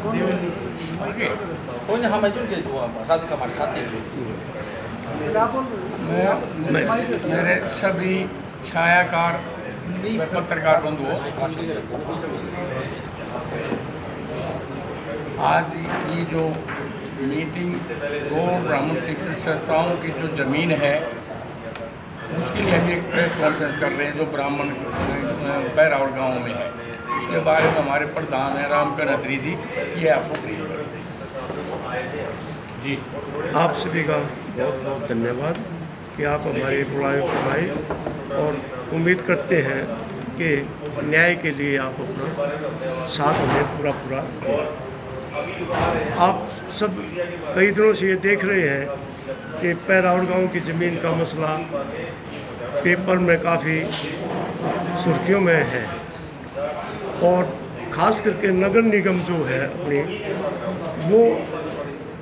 Pokoknya hama itu kayak dua, satu kamar satu. मेरे सभी छायाकार पत्रकार बंधुओं, आज ये जो मीटिंग दो ब्राह्मण शिक्षण संस्थाओं की जो ज़मीन है उसके लिए हम एक प्रेस कॉन्फ्रेंस कर रहे हैं जो ब्राह्मण पैरावड़ गांव में है। उसके बारे में हमारे प्रधान है रामकर अत्री जी, ये आपको ब्रीफ करेंगे। जी, आप सभी का बहुत बहुत धन्यवाद कि आप हमारे बुलाए को आए और उम्मीद करते हैं कि न्याय के लिए आप अपना साथ हमें पूरा दें। आप सब कई दिनों से ये देख रहे हैं कि पैरावड़ गांव की ज़मीन का मसला पेपर में काफ़ी सुर्खियों में है और ख़ास करके नगर निगम जो है अपनी वो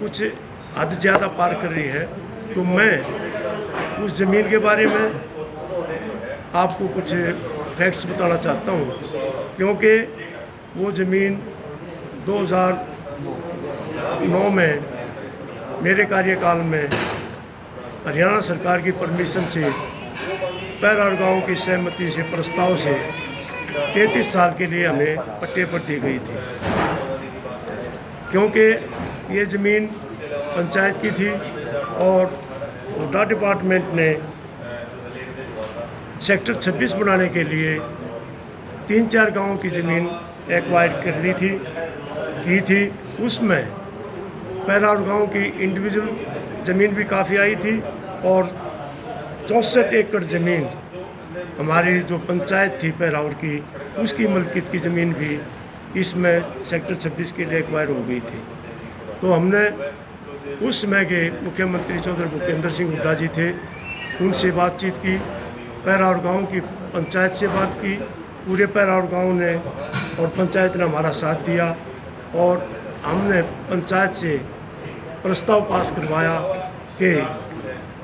कुछ हद ज़्यादा पार कर रही है। तो मैं उस ज़मीन के बारे में आपको कुछ फैक्ट्स बताना चाहता हूँ, क्योंकि वो ज़मीन 2009 में मेरे कार्यकाल में हरियाणा सरकार की परमिशन से पैरावड़ गांव की सहमति से प्रस्ताव से 33 साल के लिए हमें पट्टे पर दी गई थी, क्योंकि ये ज़मीन पंचायत की थी और हुड्डा डिपार्टमेंट ने सेक्टर 26 बनाने के लिए 3-4 गांवों की ज़मीन एक्वायर कर ली थी उसमें पैरावड़ गांव की इंडिविजुअल ज़मीन भी काफ़ी आई थी और 64 एकड़ ज़मीन हमारी जो पंचायत थी पैरावड़ की उसकी मलकियत की ज़मीन भी इसमें सेक्टर 26 के लिए एक्वायर हो गई थी। तो हमने उस समय के मुख्यमंत्री चौधरी भूपेंद्र सिंह हुड्डा जी थे, उनसे बातचीत की, पैरावड़ गांव की पंचायत से बात की, पूरे पैरावड़ गांव ने और पंचायत ने हमारा साथ दिया और हमने पंचायत से प्रस्ताव पास करवाया कि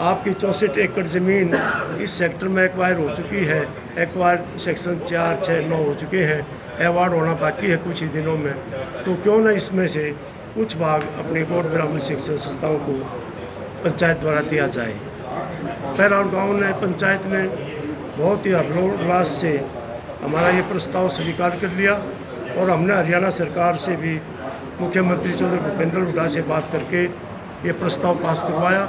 आपकी 64 एकड़ ज़मीन इस सेक्टर में एक्वायर हो चुकी है, एक्वायर सेक्शन 4, 6, 9 हो चुके हैं, अवार्ड होना बाकी है कुछ ही दिनों में, तो क्यों ना इसमें से कुछ भाग अपने गौड़ ब्राह्मण शिक्षण संस्थाओं को पंचायत द्वारा दिया जाए। पैरावड़ गांव ने पंचायत ने बहुत ही हर्षोल्लास से हमारा ये प्रस्ताव स्वीकार कर लिया और हमने हरियाणा सरकार से भी मुख्यमंत्री चौधरी भूपेंद्र हुड्डा से बात करके ये प्रस्ताव पास करवाया।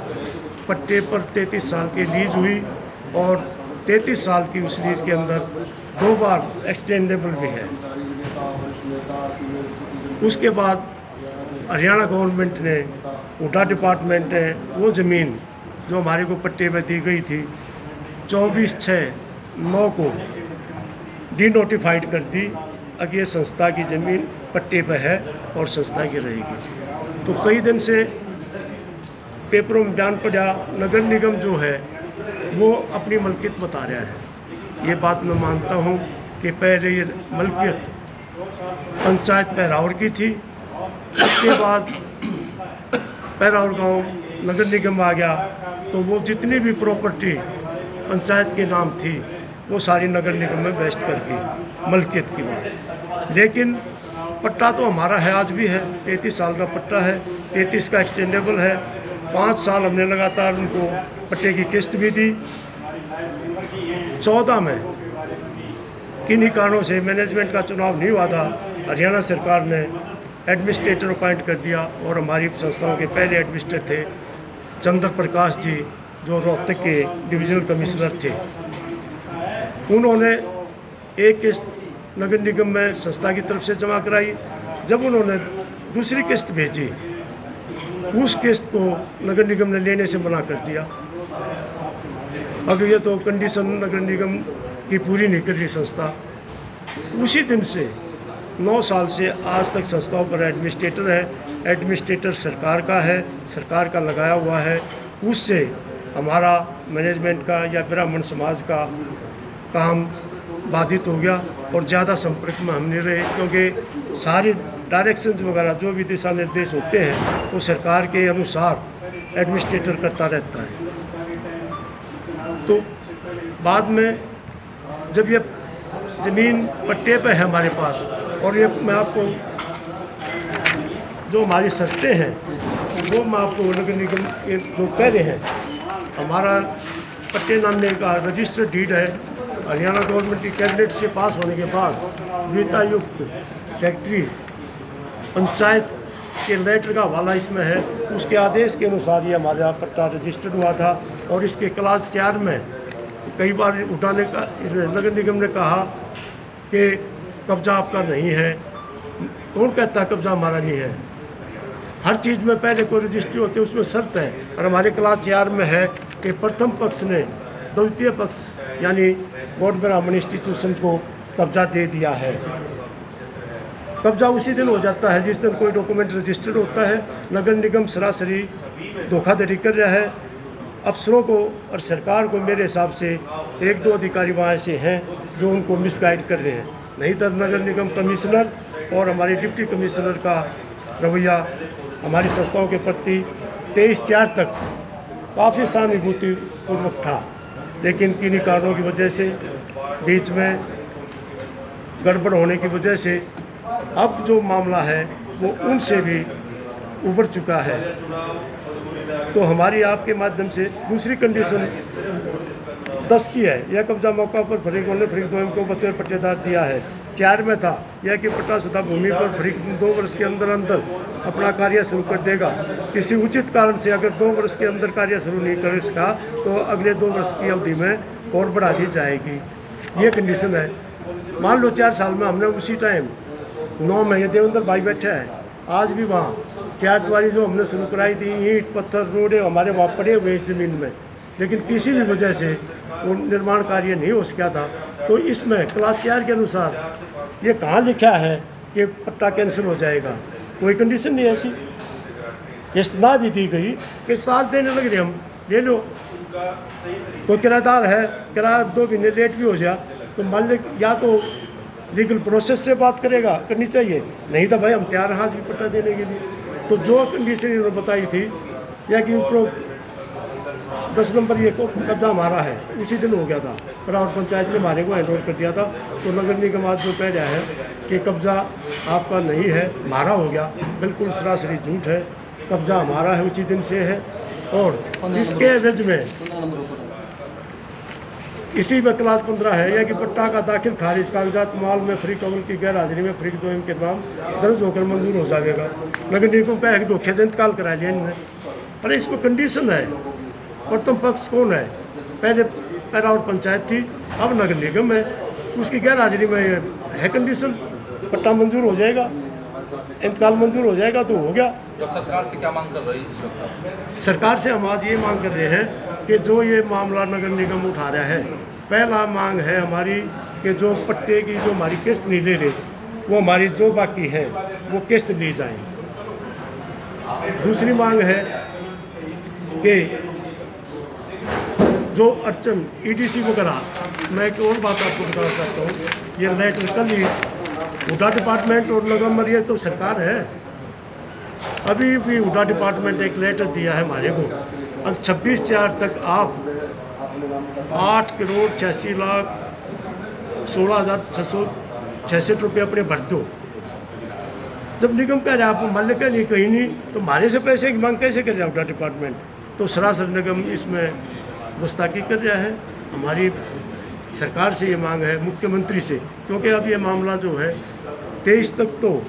पट्टे पर 33 साल की लीज हुई और 33 साल की उस लीज के अंदर 2 बार एक्सटेंडेबल भी है। उसके बाद हरियाणा गवर्नमेंट ने हुड्डा डिपार्टमेंट ने वो ज़मीन जो हमारे को पट्टे पर दी गई थी 24/6/9 को डीनोटिफाइड कर दी। अब ये संस्था की ज़मीन पट्टे पर है और संस्था की रहेगी। तो कई दिन से पेपरों में बयान पड़ा, नगर निगम जो है वो अपनी मलकियत बता रहा है। ये बात मैं मानता हूँ कि पहले ये मलकियत पंचायत पैरावड़ की थी, उसके बाद पैरावड़ गांव नगर निगम आ गया तो वो जितनी भी प्रॉपर्टी पंचायत के नाम थी वो सारी नगर निगम में वेस्ट कर गई मलकियत की बात। लेकिन पट्टा तो हमारा है, आज भी है, 33 साल का पट्टा है, 33 का एक्सटेंडेबल है। 5 साल हमने लगातार उनको पट्टे की किस्त भी दी। 14 में किन्हीं कारणों से मैनेजमेंट का चुनाव नहीं हुआ था, हरियाणा सरकार ने एडमिनिस्ट्रेटर अपॉइंट कर दिया और हमारी संस्थाओं के पहले एडमिनिस्ट्रेटर थे चंद्र प्रकाश जी, जो रोहतक के डिविजनल कमिश्नर थे। उन्होंने एक किस्त नगर निगम में संस्था की तरफ से जमा कराई। जब उन्होंने दूसरी किस्त भेजी, उस किस्त को नगर निगम ने लेने से मना कर दिया। अब ये तो कंडीशन नगर निगम की पूरी नहीं कर रही संस्था। उसी दिन से 9 साल से आज तक संस्थाओं पर एडमिनिस्ट्रेटर है, एडमिनिस्ट्रेटर सरकार का है, सरकार का लगाया हुआ है। उससे हमारा मैनेजमेंट का या ब्राह्मण समाज का काम बाधित हो गया और ज़्यादा संपर्क में हम नहीं रहे, क्योंकि सारी डायरेक्शंस वगैरह जो भी दिशा निर्देश होते हैं वो सरकार के अनुसार एडमिनिस्ट्रेटर करता रहता है। तो बाद में जब ये ज़मीन पट्टे पे है हमारे पास, और ये मैं आपको जो हमारी शर्तें हैं वो मैं आपको नगर निगम के जो कह रहे हैं। हमारा पट्टे नामने का रजिस्टर्ड डीड है, हरियाणा गवर्नमेंट की कैबिनेट से पास होने के बाद वित्तायुक्त सेक्रेटरी पंचायत के लेटर का हवाला इसमें है। उसके आदेश के अनुसार ये हमारा पट्टा रजिस्टर्ड हुआ था और इसके क्लास 4 में कई बार उठाने का नगर निगम ने कहा कि कब्जा आपका नहीं है। कौन कहता कब्जा हमारा नहीं है? हर चीज़ में पहले कोई रजिस्ट्री होती है, उसमें शर्त है। और हमारे क्लास 4 में है कि प्रथम पक्ष ने द्वितीय पक्ष यानी गौड़ ब्राह्मण इंस्टीट्यूशन को कब्जा दे दिया है। कब्जा उसी दिन हो जाता है जिस दिन कोई डॉक्यूमेंट रजिस्टर्ड होता है। नगर निगम सरासरी धोखाधड़ी कर रहा है। अफसरों को और सरकार को मेरे हिसाब से 1-2 अधिकारी वहाँ ऐसे हैं जो उनको मिसगाइड कर रहे हैं। नहीं तो नगर निगम कमिश्नर और हमारे डिप्टी कमिश्नर का रवैया हमारी संस्थाओं के प्रति 23/4 तक काफ़ी सहानुभूतिपूर्वक था, लेकिन किन्हीं कारणों की वजह से बीच में गड़बड़ होने की वजह से अब जो मामला है वो उनसे भी उभर चुका है। तो हमारी आपके माध्यम से दूसरी कंडीशन 10 की है। यह कब्जा मौका पर फरीक ने फरीक 2 को बतौर पट्टेदार दिया है। 4 में था यह कि पट्टा सतह भूमि पर फरीक 2 वर्ष के अंदर अंदर अपना कार्य शुरू कर देगा। किसी उचित कारण से अगर 2 वर्ष के अंदर कार्य शुरू नहीं कर सका तो अगले 2 वर्ष की अवधि में और बढ़ा दी जाएगी। ये कंडीशन है। मान लो 4 साल में हमने उसी टाइम 9 में ये देवेंद्र भाई बैठा है, आज भी वहाँ 4 द्वारी जो हमने शुरू कराई थी, ईंट पत्थर रोडे हमारे वहाँ पड़े हुए इस ज़मीन में, लेकिन किसी भी वजह से वो निर्माण कार्य नहीं हो सका था। तो इसमें क्लास 4 के अनुसार ये कहाँ लिखा है कि पट्टा कैंसिल हो जाएगा? कोई कंडीशन नहीं ऐसी। इस्तना भी दी गई कि साथ देने लग रहे हम ले लो। कोई किराएदार है, किराया 2 महीने लेट भी हो जाए तो मालिक या तो लीगल प्रोसेस से बात करेगा, करनी चाहिए, नहीं तो भाई हम तैयार हैं आज भी पट्टा देने के लिए। तो जो कंडीशन इन्होंने बताई थी या कि ऊपर 10 नंबर ये को कब्जा हमारा है, उसी दिन हो गया था। और पंचायत ने हमारे को हैंड ओवर कर दिया था। तो नगर निगम आज जो कह रहा है कि कब्जा आपका नहीं है, हमारा हो गया, बिल्कुल सरासरी झूठ है। कब्जा हमारा है, उसी दिन से है। और इसके एवज में इसी में क्लास 15 है यह कि पट्टा का दाखिल खारिज कागजात माल में फरीक अव्वल की गैर हाजिरी में फरीक 2 के नाम दर्ज होकर मंजूर हो जाएगा। नगर निगम का एक धोखे से इंतकाल करा लिया इनने। अरे इसमें कंडीशन है। प्रथम पक्ष कौन है? पहले पैरा और पंचायत थी, अब नगर निगम है। उसकी गैर हाजिरी में है कंडीशन, पट्टा मंजूर हो जाएगा, इंतकाल मंजूर हो जाएगा तो हो गया। तो सरकार से क्या मांग कर रही है इस वक्त? सरकार से हम आज ये मांग कर रहे हैं कि जो ये मामला नगर निगम उठा रहा है, पहला मांग है हमारी कि जो पट्टे की जो हमारी किस्त नहीं ले रहे वो हमारी जो बाकी है वो किस्त ली जाए। दूसरी मांग है कि जो अड़चन EDC वगैरह, मैं एक और बात आपको बताना चाहता हूँ। ये लेटर कल ही हुडा डिपार्टमेंट और नगर मरिया तो सरकार है, अभी भी हुडा डिपार्टमेंट एक लेटर दिया है हमारे को, 26/4 तक आप 8,60,16,666 रुपये अपने भर दो। जब निगम कह रहे हैं आप मालिक है नहीं कहीं नहीं, तो हमारे से पैसे की मांग कैसे कर रहा है हुडा डिपार्टमेंट? तो सरासर निगम इसमें गुस्ताखी कर रहा है। हमारी सरकार से ये मांग है, मुख्यमंत्री से, क्योंकि अब ये मामला जो है 23 तक तो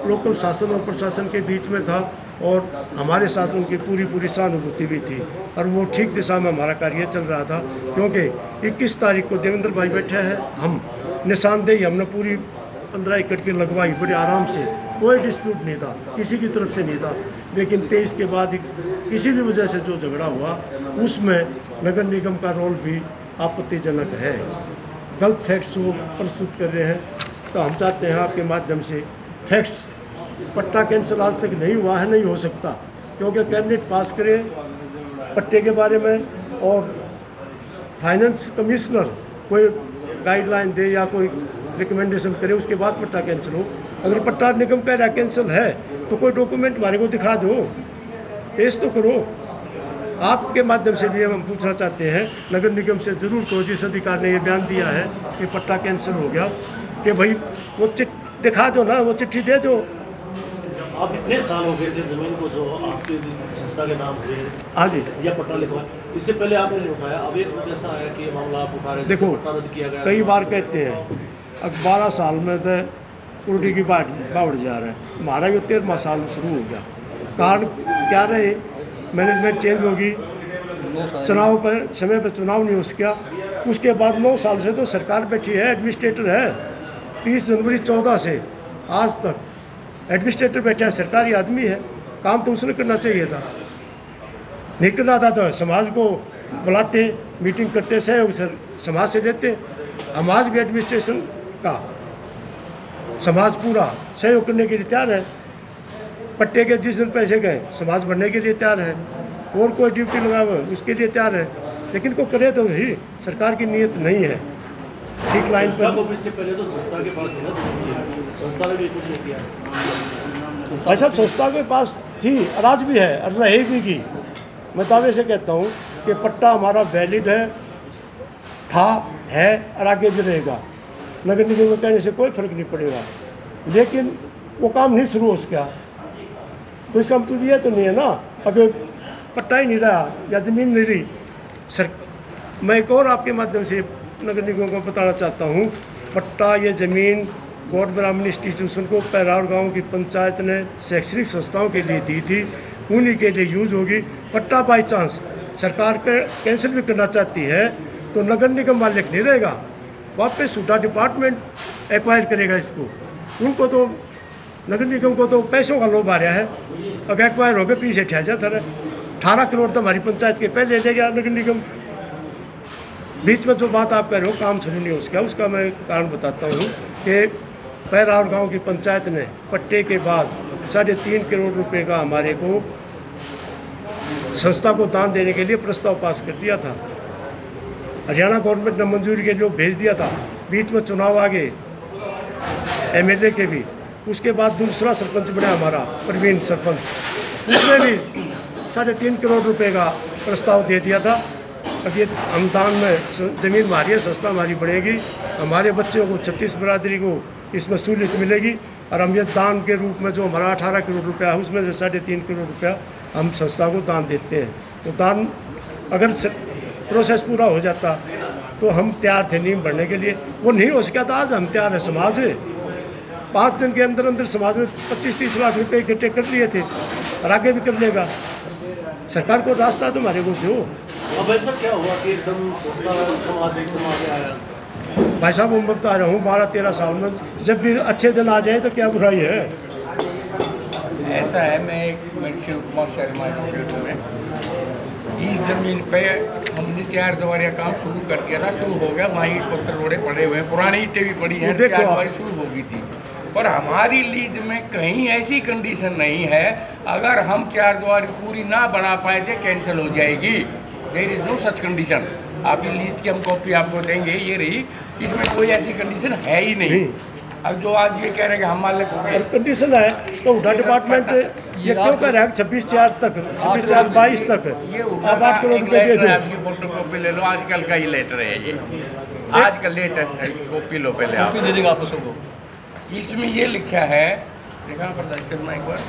लोकल शासन और प्रशासन के बीच में था और हमारे साथ उनकी पूरी सहानुभूति भी थी और वो ठीक दिशा में हमारा कार्य चल रहा था। क्योंकि 21 तारीख को देवेंद्र भाई बैठे हैं, हम निशानदेही हमने पूरी 15 एकड़ की लगवाई बड़े आराम से, कोई डिस्प्यूट नहीं था, किसी की तरफ से नहीं था। लेकिन 23 के बाद किसी भी वजह से जो झगड़ा हुआ उसमें नगर निगम का रोल भी आपत्तिजनक है। गलत फैक्ट्स वो प्रस्तुत कर रहे हैं। तो हम चाहते हैं आपके माध्यम से फैक्ट्स, पट्टा कैंसिल आज तक नहीं हुआ है, नहीं हो सकता, क्योंकि कैबिनेट पास करे पट्टे के बारे में और फाइनेंस कमिश्नर कोई गाइडलाइन दे या कोई रिकमेंडेशन करे, उसके बाद पट्टा कैंसिल हो। अगर पट्टा निगम कह रहा कैंसिल है तो कोई डॉक्यूमेंट हमारे को दिखा दो, पेश तो करो। आपके माध्यम से भी हम पूछना चाहते हैं, नगर निगम से जरूर कहो, जिस अधिकार ने ये बयान दिया है कि पट्टा कैंसिल हो गया, कि भाई वो दिखा दो ना, वो चिट्ठी दे दो। आप इतने साल हो गए थे जमीन को जो आपकी संस्था के नाम हुए हाँ जी, या पट्टा लिखवाया, इससे पहले आपने नहीं उठाया, अब एक वक्त ऐसा है कि ये मामला आप उठा रहे हैं, देखो, पट्टा रद्द किया गया। कई बार कहते हैं अब 12 साल में तो उल्टी की बाढ़ जा रहा है, हमारा ये 13वां साल शुरू हो गया। कारण क्या रहे, मैनेजमेंट चेंज होगी, चुनाव पर समय पर चुनाव नहीं हो सका, उसके बाद 9 साल से तो सरकार बैठी है, एडमिनिस्ट्रेटर है। 30 जनवरी 14 से आज तक एडमिनिस्ट्रेटर बैठा है, सरकारी आदमी है, काम तो उसने करना चाहिए था, नहीं करना था तो समाज को बुलाते, मीटिंग करते, सहयोग समाज से लेते। समाज भी एडमिनिस्ट्रेशन का समाज पूरा सहयोग करने के लिए तैयार है। पट्टे के जिस दिन पैसे गए समाज बढ़ने के लिए तैयार है, और कोई ड्यूटी लगावे उसके लिए तैयार है, लेकिन को करे तो ही, सरकार की नीयत नहीं है ठीक लाइन संस्था पर। को भी इससे पहले तो संस्था के पास नहीं ना, संस्था ने भी कुछ नहीं किया। भाई साहब, संस्था के पास थी और आज भी है और रहेगी की। मैं दावे से कहता हूँ कि पट्टा हमारा वैलिड है, था, है और आगे भी रहेगा। नगर निगम में कहने से कोई फर्क नहीं पड़ेगा, लेकिन वो काम नहीं शुरू हो सका तो इसका मतलब ये तो नहीं है ना, अगर पट्टा ही नहीं रहा या ज़मीन नहीं रही सर। मैं एक और आपके माध्यम से नगर निगम को बताना चाहता हूँ, पट्टा ये ज़मीन गौड़ ब्राह्मण इंस्टीट्यूशन को पैरार गांव की पंचायत ने शैक्षणिक संस्थाओं के लिए दी थी, उन्हीं के लिए यूज होगी। पट्टा बाई चांस सरकार कैंसिल भी करना चाहती है तो नगर निगम मालिक नहीं रहेगा, वापस सूटा डिपार्टमेंट एक्वायर करेगा इसको। उनको तो नगर निगम को तो पैसों का लोभ आ रहा है, अगर एक्वायर हो गए पीछे ठहर जाता रहे। 18 करोड़ तो हमारी पंचायत के पहले ले गया नगर निगम। बीच में जो बात आप कह रहे हो काम शुरू नहीं हो सका, उसका मैं कारण बताता हूँ कि पैरार गांव की पंचायत ने पट्टे के बाद 3.5 करोड़ रुपए का हमारे को संस्था को दान देने के लिए प्रस्ताव पास कर दिया था। हरियाणा गवर्नमेंट ने मंजूरी के लिए भेज दिया था। बीच में चुनाव आ गए एमएलए के भी, उसके बाद दूसरा सरपंच बना हमारा प्रवीण सरपंच, उसने भी 3.5 करोड़ रुपए का प्रस्ताव दे दिया था। अब ये हम दान में ज़मीन हमारी है, संस्था हमारी बढ़ेगी, हमारे बच्चों को 36 बरादरी को इसमें सहूलियत मिलेगी, और हम ये दान के रूप में जो हमारा 18 करोड़ रुपया है उसमें से 3.5 करोड़ रुपया हम संस्था को दान देते हैं। तो दान अगर प्रोसेस पूरा हो जाता तो हम तैयार थे नींव भरने के लिए, वो नहीं हो सका था। आज हम तैयार है, समाज है 5 दिन के अंदर अंदर समाज में 25-30 लाख रुपए इकट्ठे कर लिए थे और आगे भी कर लेगा। सरकार को रास्ता तो हमारे को दो। अब ऐसा क्या हुआ कि एकदम संस्था समाज एकदम आगे आया? भाई साहब, मैं बता रहा हूँ 12-13 साल में जब भी अच्छे दिन आ जाए तो क्या बुराई है। ऐसा है, मैं शिव कुमार शर्मा एडवोकेट में इस जमीन पे हमने 4 दीवारियाँ काम शुरू कर दिया था, शुरू हो गया। वहाँ ईंट पत्थर रोड़े पड़े हुए हैं, पुरानी ईंटें भी पड़ी हैं, 4 दीवारी शुरू हो गई थी। पर हमारी लीज में कहीं ऐसी कंडीशन नहीं है अगर हम 4 दीवारी पूरी ना बना पाए थे कैंसिल हो जाएगी। There is no such condition. आपकी लीज की हम कॉपी आपको देंगे, ये रही, इसमें कोई ऐसी कंडीशन है ही नहीं। अब जो आज ये कह रहे हैं कि हम मालिक हो गए, कंडीशन है तो उठा डिपार्टमेंट ये क्यों कह रहा है 26/4 तक, 26/4/22 तक ये आप 8 करोड़ रुपए दे दो। आपकी फोटो कॉपी ले लो, आजकल का ये लेटर है, ये आज का लेटेस्ट है, कॉपी लो पहले आप। दे देगा आपको सबको। इसमें ये लिखा है, देखा पता चलना एक बार,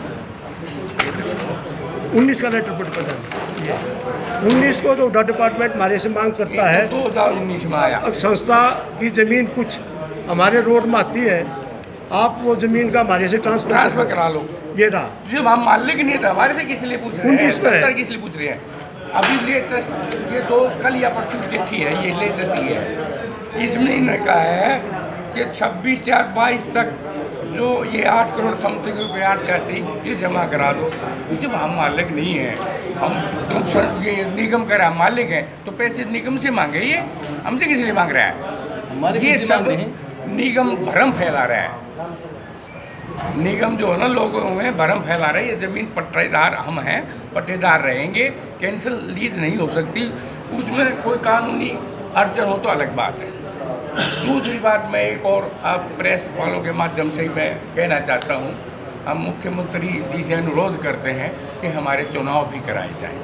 19 का लेटर पढ़ पता 19 को तो उठा डिपार्टमेंट हमारे से मांग करता है। 2019 में आया। संस्था की जमीन कुछ हमारे रोड में आती है, आप वो जमीन का हमारे से ट्रांसफर करा लो। ये रहा, जब हम मालिक नहीं था, हमारे से किस लिए पूछ रहे हैं? 29 पे है। सरकार किस लिए पूछ रहे हैं? अभी लेटेस्ट ये 2 कल या परसों की चिट्ठी है, ये लेटेस्ट ही है। इसमें इन्होंने कहा है कि 26/4/22 तक जो ये 8 करोड़ समथिंग रुपये 8 थी, ये जमा करा दो। जब हम मालिक नहीं हैं, हम तुम ये निगम कह रहा हम मालिक हैं, तो पैसे निगम से मांगे, ये हमसे किस लिए मांग रहा है? ये सब निगम भ्रम फैला रहा है। निगम जो है ना, लोगों में भ्रम फैला रहा है। ये ज़मीन पट्टेदार हम हैं, पट्टेदार रहेंगे, कैंसिल लीज नहीं हो सकती। उसमें कोई कानूनी अड़चन हो तो अलग बात है। दूसरी बात, मैं एक और आप प्रेस वालों के माध्यम से मैं कहना चाहता हूँ, हम मुख्यमंत्री जी से अनुरोध करते हैं कि हमारे चुनाव भी कराए जाएं।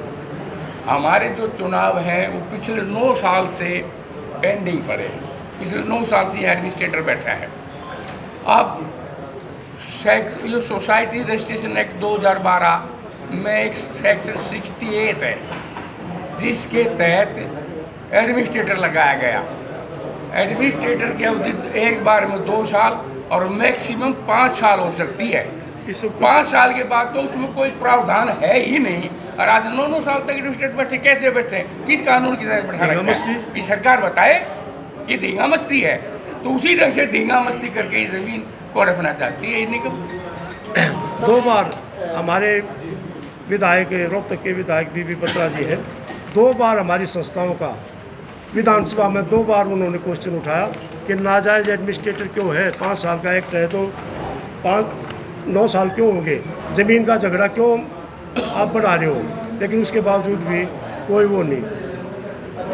हमारे जो चुनाव हैं वो पिछले 9 साल से पेंडिंग पड़े, पिछले 9 साल से एडमिनिस्ट्रेटर बैठा है। अब ये सोसाइटी रजिस्ट्रेशन एक्ट 2012 में एक सेक्शन 68 है जिसके तहत एडमिनिस्ट्रेटर लगाया गया। एडमिनिस्ट्रेटर की अवधि एक बार में 2 साल और मैक्सिमम 5 साल हो सकती है। इस 5 साल के बाद तो उसमें कोई प्रावधान है ही नहीं, और आज 9 साल तक एडमिनिस्ट्रेटर बैठे कैसे बैठे, किस कानून की तहत बैठा रखा है? ये सरकार बताए, ये धींगा मस्ती है। तो उसी ढंग से धींगा मस्ती करके ये ज़मीन को रखना चाहती है। निगम 2 बार हमारे विधायक रोहतक के विधायक बीबी बत्रा जी हैं, 2 बार हमारी संस्थाओं का विधानसभा में 2 बार उन्होंने क्वेश्चन उठाया कि नाजायज एडमिनिस्ट्रेटर क्यों है, 5 साल का एक्ट है तो 9 साल क्यों होंगे, ज़मीन का झगड़ा क्यों आप बढ़ा रहे हो, लेकिन उसके बावजूद भी कोई वो नहीं।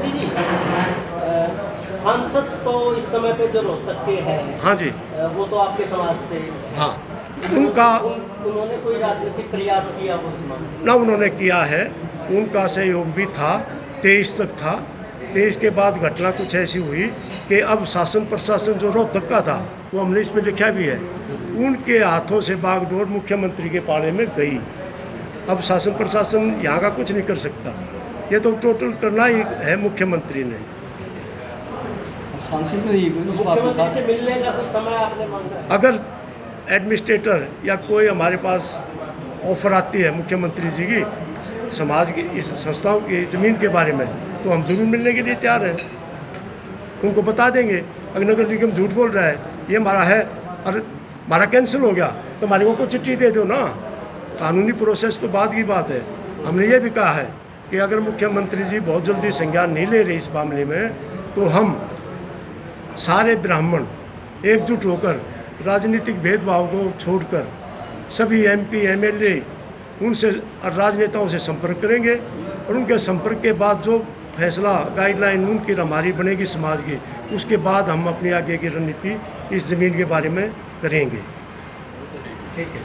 जी, सांसद तो इस समय पे जो रोहतक के हैं, हाँ जी, वो तो आपके समाज से, हाँ, उनका उन्होंने कोई राजनीतिक प्रयास किया वो चुनाव ना उन्होंने किया है, उनका सहयोग भी था, 23 तक था। 23 के बाद घटना कुछ ऐसी हुई कि अब शासन प्रशासन जो रोहतक का था वो हमने इसमें लिखा भी है, उनके हाथों से बागडोर मुख्यमंत्री के पाले में गई। अब शासन प्रशासन यहाँ का कुछ नहीं कर सकता, ये तो टोटल करना ही है मुख्यमंत्री ने। सांसद ने ये भी उस बात को मुख्यमंत्री से मिलने का कोई समय आपने मांगा? अगर एडमिनिस्ट्रेटर या कोई हमारे पास ऑफर आती है मुख्यमंत्री जी की समाज की इस संस्थाओं की ज़मीन के बारे में, तो हम ज़मीन मिलने के लिए तैयार हैं, उनको बता देंगे। अगर नगर निगम झूठ बोल रहा है, ये हमारा है और हमारा कैंसिल हो गया, तो हमारे को चिट्ठी दे दो ना। कानूनी प्रोसेस तो बाद की बात है। हमने ये भी कहा है कि अगर मुख्यमंत्री जी बहुत जल्दी संज्ञान नहीं ले रहे इस मामले में, तो हम सारे ब्राह्मण एकजुट होकर राजनीतिक भेदभाव को छोड़कर सभी MP MLA उनसे और राजनेताओं से संपर्क करेंगे, और उनके संपर्क के बाद जो फैसला गाइडलाइन उनकी हमारी बनेगी समाज की, उसके बाद हम अपनी आगे की रणनीति इस ज़मीन के बारे में करेंगे। ठीक है।